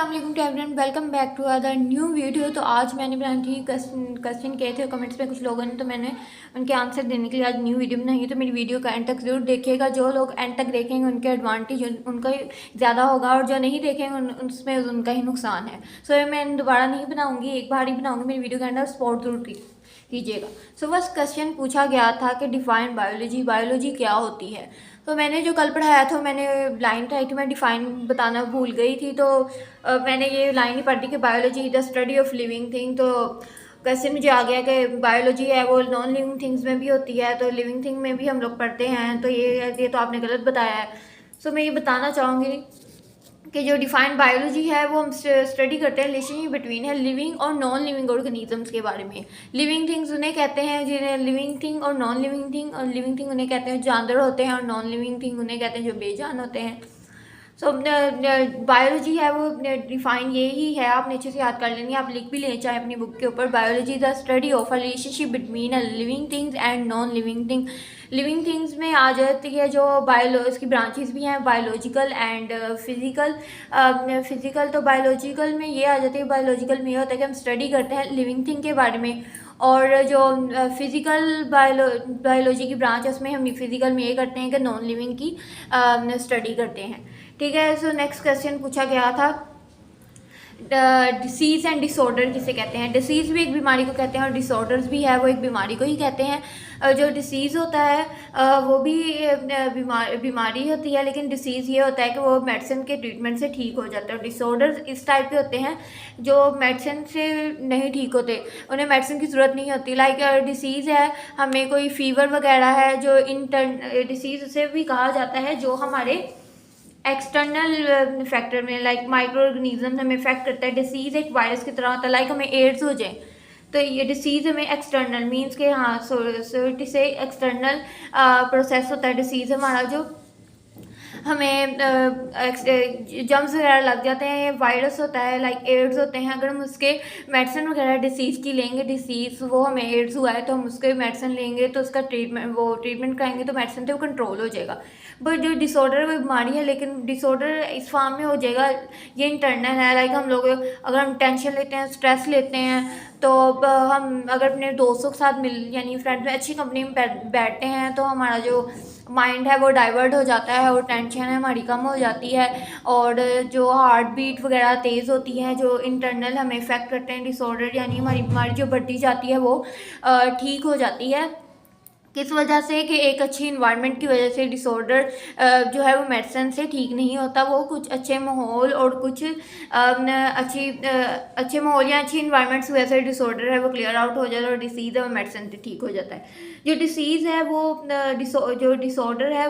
अस्सलाम वालेकुम to everyone, welcome back to other new video. तो आज मैंने बनाई थी क्वेश्चन किए थे कमेंट्स में कुछ लोगों ने, तो मैंने उनके आंसर देने के लिए आज न्यू वीडियो बनाई है। तो मेरी वीडियो का एंड तक ज़रूर देखिएगा। जो लोग एंड तक देखेंगे उनके एडवांटेज उनका ही ज़्यादा होगा, और जो नहीं देखेंगे उसमें उनका ही नुकसान है। सो मैं दोबारा नहीं बनाऊँगी, एक बार ही बनाऊँगी। मेरी वीडियो का एंड सपोर्ट जरूर कीजिएगा। सो फर्स्ट क्वेश्चन पूछा गया था कि डिफाइन बायोलॉजी, बायोलॉजी क्या होती है। तो मैंने जो कल पढ़ाया था, मैंने लाइन पढ़ाई थी, मैं डिफाइन बताना भूल गई थी। तो मैंने ये लाइन ही पढ़ी कि biology the study of living thing. तो कैसे मुझे आ गया कि बायोलॉजी है वो नॉन लिविंग थिंग्स में भी होती है, तो लिविंग थिंग में भी हम लोग पढ़ते हैं। तो ये तो आपने गलत बताया है। सो मैं ये बताना चाहूँगी कि जो डिफाइंड बायोलॉजी है वो हम स्टडी करते हैं रिलेशनशिप बिटवीन है लिविंग और नॉन लिविंग ऑर्गेनिजम्स के बारे में। लिविंग थिंग्स उन्हें कहते हैं जिन्हें लिविंग थिंग, और नॉन लिविंग थिंग, और लिविंग थिंग उन्हें कहते हैं जानवर होते हैं, और नॉन लिविंग थिंग उन्हें कहते हैं जो बेजान होते हैं। सो बायोलॉजी है वो डिफाइन ये ही है, आपने अच्छे से याद कर लेनी है, आप लिख भी लें चाहे अपनी बुक के ऊपर। Biology the study of a relationship between a living things and non living thing. Living things में आ जाती है जो इसकी ब्रांचेस भी हैं, बायोलॉजिकल एंड फिजिकल। फिजिकल तो बायोलॉजिकल में ये आ जाती है, बायोलॉजिकल में ये होता है कि हम स्टडी करते हैं लिविंग थिंग के बारे में, और जो फिज़िकल बायोलॉजी की ब्रांच है उसमें हम फिज़िकल में ये करते हैं कि नॉन लिविंग की स्टडी करते हैं। ठीक है। सो नेक्स्ट क्वेश्चन पूछा गया था डिसीज़ एंड डिसऑर्डर किसे कहते हैं। डिसीज़ भी एक बीमारी को कहते हैं, और डिसऑर्डर्स भी है वो एक बीमारी को ही कहते हैं। जो डिसीज़ होता है वो भी बीमारी होती है, लेकिन डिसीज़ ये होता है कि वो मेडिसिन के ट्रीटमेंट से ठीक हो जाता है। डिसऑर्डर्स इस टाइप के होते हैं जो मेडिसिन से नहीं ठीक होते, उन्हें मेडिसिन की ज़रूरत नहीं होती। लाइक डिसीज़ है, हमें कोई फीवर वगैरह है, जो डिसीज़ उसे भी कहा जाता है जो हमारे एक्सटर्नल फैक्टर में लाइक माइक्रो ऑर्गेनिज्म हमें इफेक्ट करता है। डिसीज़ एक वायरस की तरह होता है, लाइक हमें एड्स हो जाए तो ये डिसीज़ हमें एक्सटर्नल मीन्स के हाँ से एक्सटर्नल प्रोसेस होता है। डिसीज़ हमारा जो हमें जम्स वगैरह लग जाते हैं, वायरस होता है लाइक एड्स होते हैं। अगर हम उसके मेडिसिन वगैरह डिसीज़ की लेंगे, डिसीज़ वो हमें एड्स हुआ है तो हम उसके मेडिसिन लेंगे, तो उसका ट्रीटमेंट कराएंगे तो मेडिसिन से वो कंट्रोल हो जाएगा। बट जो डिसऑर्डर वो बीमारी है, लेकिन डिसऑर्डर इस फॉर्म में हो जाएगा, ये इंटरनल है। लाइक हम लोग अगर हम टेंशन लेते हैं, स्ट्रेस लेते हैं, तो हम अगर अपने दोस्तों के साथ यानी फ्रेंड्स में अच्छी कंपनी में बैठते हैं तो हमारा जो माइंड है वो डाइवर्ट हो जाता है, और टेंशन है हमारी कम हो जाती है, और जो हार्ट बीट वगैरह तेज़ होती है, जो इंटरनल हमें इफ़ेक्ट करते हैं डिसऑर्डर, यानी हमारी बीमारी जो बढ़ती जाती है वो ठीक हो जाती है। किस वजह से कि एक अच्छी इन्वायरमेंट की वजह से डिसऑर्डर जो है वो मेडिसिन से ठीक नहीं होता। वो कुछ अच्छे माहौल और कुछ अच्छे माहौल या अच्छी इन्वायरमेंट की वजह से डिसऑर्डर है वो क्लियर आउट हो जाता है, और डिसीज़ है वो मेडिसिन से ठीक हो जाता है। जो डिसीज़ है वो जो डिसऑर्डर है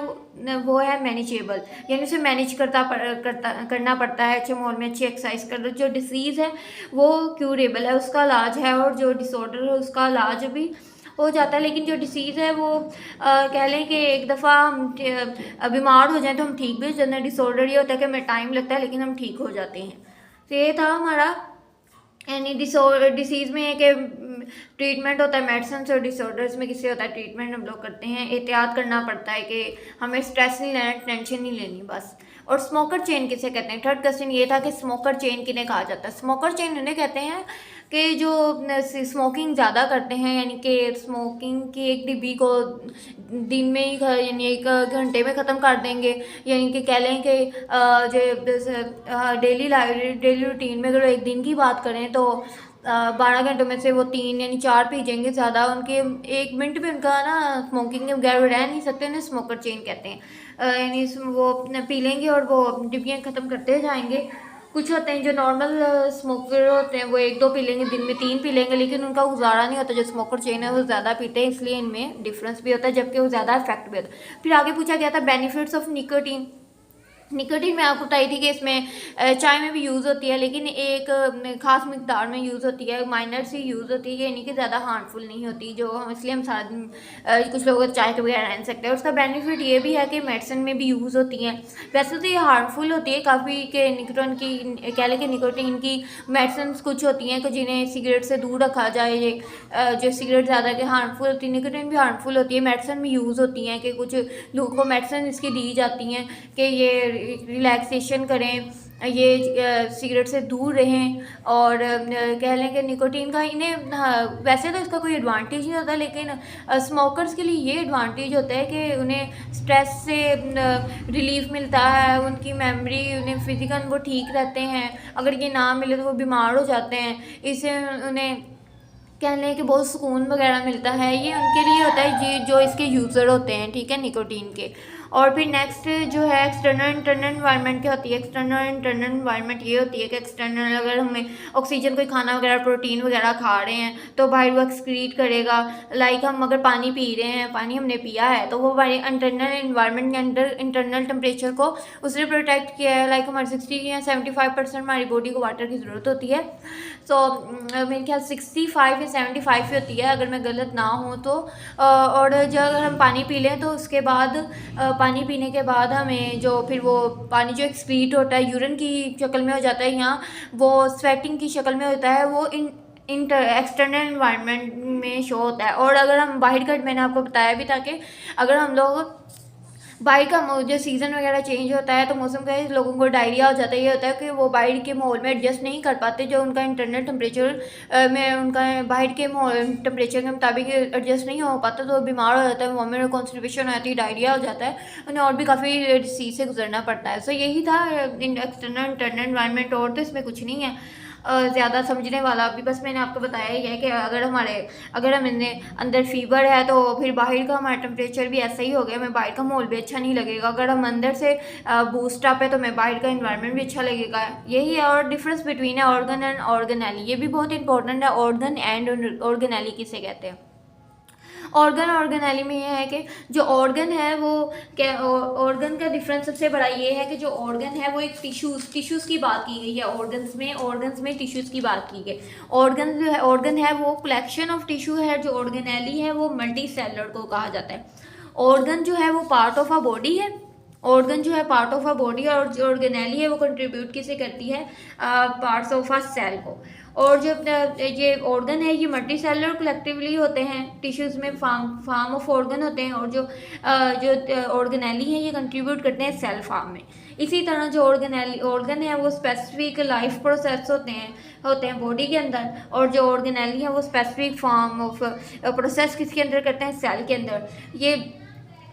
वो है मैनेजेबल, यानी उसे मैनेज करना पड़ता है अच्छे माहौल में, अच्छी एक्सरसाइज कर लो। जो डिसीज़ है वो क्यूरेबल है, उसका इलाज है, और जो डिसऑर्डर है उसका इलाज भी हो जाता है। लेकिन जो डिसीज़ है वो कह लें कि एक दफ़ा हम बीमार हो जाएं तो हम ठीक भी हो जाते हैं। डिसऑर्डर ये होता है कि हमें टाइम लगता है लेकिन हम ठीक हो जाते हैं। तो ये था हमारा, यानी डिसीज़ में है कि ट्रीटमेंट होता है मेडिसिन से, और डिसऑर्डर्स में किससे होता है ट्रीटमेंट हम लोग करते हैं। एहतियात करना पड़ता है कि हमें स्ट्रेस नहीं लेना, टेंशन नहीं लेनी बस। और स्मोकर चेन किसे कहते हैं। थर्ड क्वेश्चन ये था कि स्मोकर चेन किन्हें कहा जाता है। स्मोकर चेन उन्हें कहते हैं कि जो स्मोकिंग ज़्यादा करते हैं, यानी कि स्मोकिंग की एक डिब्बी को दिन में ही यानी 1 घंटे में ख़त्म कर देंगे, यानी कि कह लें कि जो डेली रूटीन में अगर एक दिन की बात करें तो 12 घंटों में से वो 3 यानी 4 पी जाएंगे ज़्यादा। उनके 1 मिनट भी उनका ना स्मोकिंग के बगैर रह नहीं सकते, उन्हें स्मोकर चेन कहते हैं। यानी वो पी लेंगे और वो डिब्बियाँ ख़त्म करते जाएंगे। कुछ होते हैं जो नॉर्मल स्मोकर होते हैं वो 1-2 पी लेंगे, दिन में 3 पी लेंगे, लेकिन उनका गुजारा नहीं होता। जो स्मोकर चेन है वो ज़्यादा पीते हैं, इसलिए इनमें डिफरेंस भी होता है, जबकि वो ज़्यादा इफेक्ट भी होता है। फिर आगे पूछा गया था बेनिफिट्स ऑफ निकोटीन। निकोटीन मैं आपको बताई थी कि इसमें चाय में भी यूज़ होती है, लेकिन एक ख़ास मिकदार में यूज़ होती है, माइनर सी यूज़ होती है, यानी कि ज़्यादा हार्मफुल नहीं होती, जो हम इसलिए हम सारा दिन कुछ लोग चाय के बगैर रह नहीं सकते। और उसका बेनिफिट ये भी है कि मेडिसिन में भी यूज़ होती हैं। वैसे तो ये हार्मफुल होती है काफ़ी, कि निकोटीन की कह लें कि निकोटीन की मेडिसिन कुछ होती हैं कि जिन्हें सिगरेट से दूर रखा जाए। ये जो सिगरेट ज़्यादा के हार्मफुल होती है, निकोटीन भी हार्मफुल होती है, मेडिसिन में यूज़ होती हैं कि कुछ लोगों को मेडिसिन इसकी दी जाती हैं कि ये रिलैक्सेशन करें, ये सिगरेट से दूर रहें। और कह लें कि निकोटीन का इन्हें, हाँ, वैसे तो इसका कोई एडवांटेज नहीं होता, लेकिन स्मोकर्स के लिए ये एडवांटेज होता है कि उन्हें स्ट्रेस से रिलीफ मिलता है, उनकी मेमोरी, उन्हें फिजिकल वो ठीक रहते हैं। अगर ये ना मिले तो वो बीमार हो जाते हैं। इससे उन्हें कह लें कि बहुत सुकून वगैरह मिलता है। ये उनके लिए होता है जी जो इसके यूज़र होते हैं, ठीक है, निकोटीन के। और फिर नेक्स्ट जो है एक्सटर्नल इंटरनल इन्वायरमेंट क्या होती है। एक्सटर्नल इंटरनल इन्वायरमेंट ये होती है कि एक्सटर्नल, अगर हमें ऑक्सीजन, कोई खाना वगैरह, प्रोटीन वगैरह खा रहे हैं तो बाहर वो एक्सक्रीट करेगा। लाइक हम अगर पानी पी रहे हैं, पानी हमने पिया है तो वो हमारे इंटरनल इन्वायरमेंट के अंदर इंटरनल टेम्परेचर को उसने प्रोटेक्ट किया है। लाइक हमारे 60 या 75% हमारी बॉडी को वाटर की ज़रूरत होती है। सो मेरे ख्याल 65 या 75 ही होती है, अगर मैं गलत ना हूँ तो। और जब अगर हम पानी पी लें तो उसके बाद पानी पीने के बाद हमें जो फिर वो पानी जो एक्सक्रीट होता है यूरिन की शक्ल में हो जाता है, या वो स्वेटिंग की शक्ल में होता है, वो एक्सटर्नल इन्वायरमेंट में शो होता है। और अगर हम बाहर का, मैंने आपको बताया भी था कि अगर हम लोग बाहर का जो सीज़न वगैरह चेंज होता है तो मौसम का लोगों को डायरिया हो जाता है। ये होता है कि वो बाहर के माहौल में एडजस्ट नहीं कर पाते, जो उनका इंटरनल टेम्परेचर में उनका बाहर के टेम्परेचर के मुताबिक एडजस्ट नहीं हो पाता, तो बीमार हो जाता है, वॉमिट और कॉन्स्टिपेशन हो जाती है, डायरिया हो जाता है, उन्हें और भी काफ़ी डिसीज से गुजरना पड़ता है। सो यही था एक्सटर्नल इंटरनल इन्वायरमेंट, और तो इसमें कुछ नहीं है ज़्यादा समझने वाला। अभी बस मैंने आपको बताया ही है कि अगर हमें अंदर फीवर है तो फिर बाहर का हमारा टेम्परेचर भी ऐसा ही हो गया, हमें बाहर का माहौल भी अच्छा नहीं लगेगा। अगर हम अंदर से बूस्ट अप है तो हमें बाहर का इन्वायरमेंट भी अच्छा लगेगा। यही है। और डिफरेंस बिटवीन है ऑर्गन एंड ऑर्गेनेली, ये भी बहुत इंपॉर्टेंट है। ऑर्गन एंड ऑर्गेनेली किसे कहते हैं। ऑर्गन ऑर्गेनेली में ये है कि जो ऑर्गन है वो क्या, ऑर्गन का डिफरेंस सबसे बड़ा ये है कि जो ऑर्गन है वो एक टिश्यूज़ की बात की गई है। ऑर्गन्स में टिश्यूज़ की बात की गई। ऑर्गन है वो कलेक्शन ऑफ टिश्यू है। जो ऑर्गेनेली है वो मल्टी सेलर को कहा जाता है। ऑर्गन जो है वो पार्ट ऑफ अ बॉडी है। ऑर्गन जो है पार्ट ऑफ अ बॉडी, और जो ऑर्गेनेली है वो कंट्रीब्यूट किसे करती है, पार्ट्स ऑफ अ सेल को। और जो ये ऑर्गन है ये मल्टी सेलुलर कलेक्टिवली होते हैं, टिश्यूज़ में फार्म ऑफ ऑर्गन होते हैं। और जो ऑर्गेनेली है ये कंट्रीब्यूट करते हैं सेल फार्म में। इसी तरह जो ऑर्गन है वो स्पेसिफिक लाइफ प्रोसेस होते हैं बॉडी के अंदर, और जो ऑर्गेनेली है वो स्पेसिफिक फॉर्म ऑफ प्रोसेस किसके अंदर करते हैं, सेल के अंदर। ये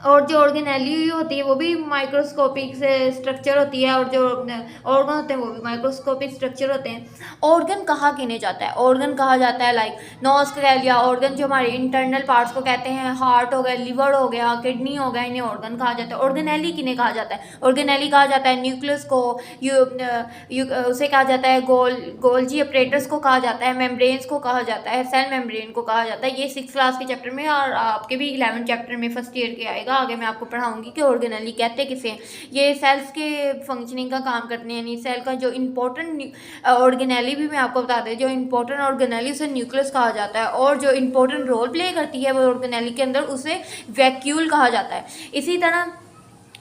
और जो ऑर्गेनेली होती है वो भी माइक्रोस्कोपिक से स्ट्रक्चर होती है, और जो ऑर्गन होते हैं वो भी माइक्रोस्कोपिक स्ट्रक्चर होते हैं। ऑर्गन कहाँ गिने जाता है, ऑर्गन कहा जाता है लाइक नोज कह लिया। ऑर्गन जो हमारे इंटरनल पार्ट्स को कहते हैं, हार्ट हो गया, लिवर हो गया, किडनी हो गया, इन्हें ऑर्गन कहा जाता है। ऑर्गेनेली किन्हें कहा जाता है, ऑर्गेनेली कहा जाता है न्यूक्लियस को, उसे कहा जाता है गोल्जी अपरेटस को कहा जाता है, मेम्ब्रेन्स को कहा जाता है, सेल मेम्ब्रेन को कहा जाता है। ये 6th क्लास के चैप्टर में, और आपके भी 11th चैप्टर में फर्स्ट ईयर के आएगा। आगे मैं आपको पढ़ाऊंगी कि ऑर्गेनेली कहते किसे हैं। ये सेल्स के फंक्शनिंग का काम करते हैं, यानी सेल का जो इंपॉर्टेंट ऑर्गेनेली भी मैं आपको बता दें, जो इंपॉर्टेंट ऑर्गेनेली उसे न्यूक्लियस कहा जाता है, और जो इंपॉर्टेंट रोल प्ले करती है वो ऑर्गेनेली के अंदर उसे वैक्यूल कहा जाता है। इसी तरह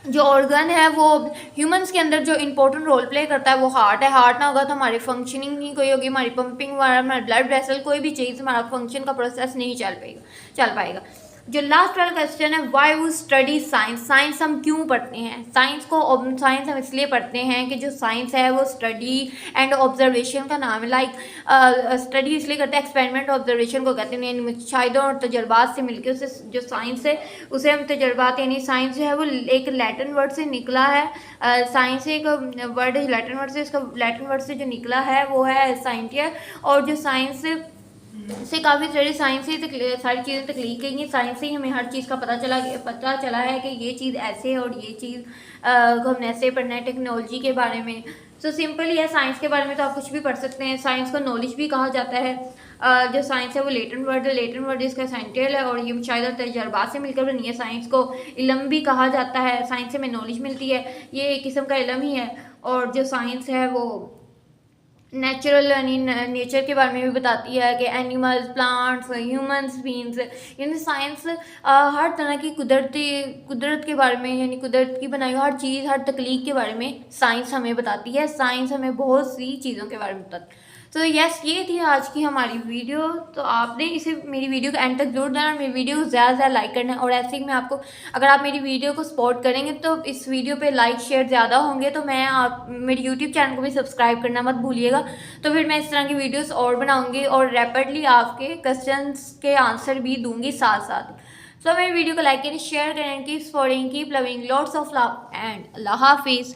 जो ऑर्गन है वो ह्यूमंस के अंदर जो इंपॉर्टेंट रोल प्ले करता है वो हार्ट है। हार्ट ना होगा तो हमारी फंक्शनिंग नहीं कोई होगी, हमारी पंपिंग, हमारा ब्लड वेसल, कोई भी चीज़, हमारा फंक्शन का प्रोसेस नहीं चल पाएगा। जो लास्ट वाला क्वेश्चन है, why we study science. Science हम क्यों पढ़ते हैं, साइंस हम इसलिए पढ़ते हैं कि जो साइंस है वो स्टडी एंड ऑब्जर्वेशन का नाम है। लाइक स्टडी इसलिए करते हैं, एक्सपेरिमेंट ऑब्जर्वेशन को कहते हैं, यानी मुशाहिदों और तजर्बात से मिलकर उसे जो साइंस है उसे हम तजर्बात, यानी साइंस जो है वो एक लैटिन वर्ड से निकला है। साइंस एक वर्ड है लैटिन वर्ड से, इसका लैटिन वर्ड से जो निकला है वो है साइंटिया। और जो साइंस से काफ़ी सारी साइंस से सारी चीज़ें तख्लीक की गई। साइंस से ही हमें हर चीज़ का पता चला है कि ये चीज़ ऐसे है और ये चीज़ को हमने ऐसे पढ़ना है। टेक्नोलॉजी के बारे में सो सिंपल ही है। साइंस के बारे में तो आप कुछ भी पढ़ सकते हैं। साइंस को नॉलेज भी कहा जाता है। जो साइंस है वो लेटेंट वर्ड इसका साइंटियल है, और ये शायद तजर्बात से मिलकर बनी है। साइंस को इल्म भी कहा जाता है, साइंस से हमें नॉलेज मिलती है, ये एक किस्म का इल्म ही है। और जो साइंस है वो नेचुरल यानी नेचर के बारे में भी बताती है कि एनिमल्स, प्लांट्स, ह्यूमंस, बीन्स, यानी साइंस हर तरह की कुदरत के बारे में, यानी कुदरत की बनाई हुई हर चीज़, हर तकलीक के बारे में साइंस हमें बताती है। साइंस हमें बहुत सी चीज़ों के बारे में बताती है। तो यस, ये थी आज की हमारी वीडियो। तो आपने इसे मेरी वीडियो को एंड तक जरूर देना और मेरी वीडियो को ज़्यादा से ज़्यादा लाइक करना है। और ऐसे ही मैं आपको, अगर आप मेरी वीडियो को सपोर्ट करेंगे तो इस वीडियो पे लाइक शेयर ज़्यादा होंगे, तो मैं आप मेरे यूट्यूब चैनल को भी सब्सक्राइब करना मत भूलिएगा। तो फिर मैं इस तरह की वीडियोज़ और बनाऊँगी और रैपिडली आपके क्वेश्चंस के आंसर भी दूँगी साथ साथ। सो मेरी वीडियो को लाइक करें, शेयर करें, keep supporting, keep loving, lots of love and अल्लाह हाफिज़।